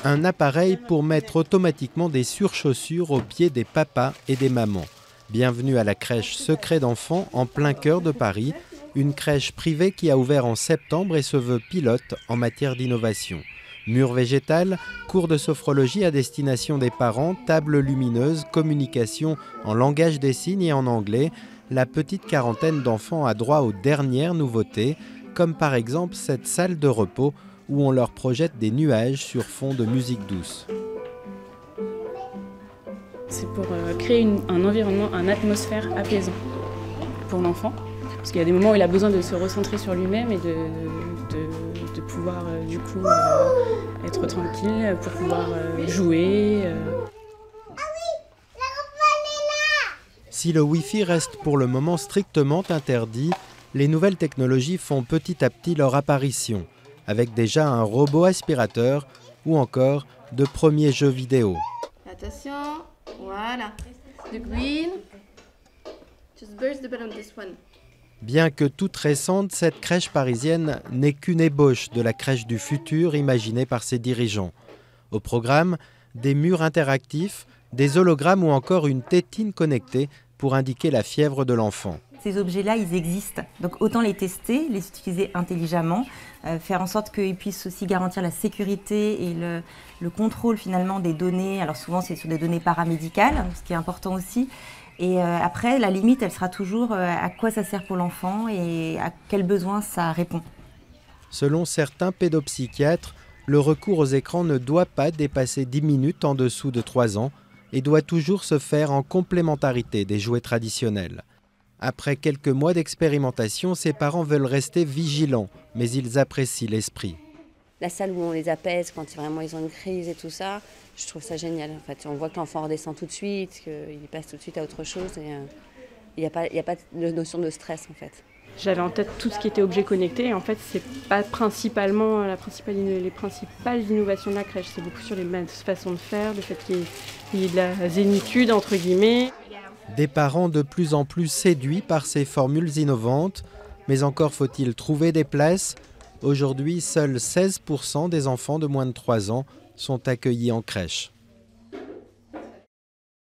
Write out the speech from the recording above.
un appareil pour mettre automatiquement des surchaussures aux pieds des papas et des mamans. Bienvenue à la crèche Secret d'enfants en plein cœur de Paris, une crèche privée qui a ouvert en septembre et se veut pilote en matière d'innovation. Mur végétal, cours de sophrologie à destination des parents, table lumineuse, communication en langage des signes et en anglais. La petite quarantaine d'enfants a droit aux dernières nouveautés, comme par exemple cette salle de repos où on leur projette des nuages sur fond de musique douce. C'est pour créer un environnement, une atmosphère apaisant pour l'enfant. Parce qu'il y a des moments où il a besoin de se recentrer sur lui-même et de pouvoir être tranquille, pour pouvoir jouer. Si le Wi-Fi reste pour le moment strictement interdit, les nouvelles technologies font petit à petit leur apparition, avec déjà un robot aspirateur ou encore de premiers jeux vidéo. Attention, voilà. The green. Just burst the button on this one. Bien que toute récente, cette crèche parisienne n'est qu'une ébauche de la crèche du futur imaginée par ses dirigeants. Au programme, des murs interactifs, des hologrammes ou encore une tétine connectée pour indiquer la fièvre de l'enfant. Ces objets-là, ils existent, donc autant les tester, les utiliser intelligemment, faire en sorte qu'ils puissent aussi garantir la sécurité et le contrôle finalement des données. Alors souvent c'est sur des données paramédicales, ce qui est important aussi. Et après, la limite, elle sera toujours à quoi ça sert pour l'enfant et à quels besoins ça répond. Selon certains pédopsychiatres, le recours aux écrans ne doit pas dépasser 10 minutes en dessous de 3 ans et doit toujours se faire en complémentarité des jouets traditionnels. Après quelques mois d'expérimentation, ses parents veulent rester vigilants, mais ils apprécient l'esprit. La salle où on les apaise quand vraiment ils ont une crise et tout ça, je trouve ça génial. En fait, on voit que l'enfant redescend tout de suite, qu'il passe tout de suite à autre chose. Il n'y a pas de notion de stress en fait. J'avais en tête tout ce qui était objet connecté. En fait, c'est pas principalement les principales innovations de la crèche. C'est beaucoup sur les façons de faire, le fait qu'il y ait de la zénitude entre guillemets. Des parents de plus en plus séduits par ces formules innovantes, mais encore faut-il trouver des places. Aujourd'hui, seuls 16% des enfants de moins de 3 ans sont accueillis en crèche.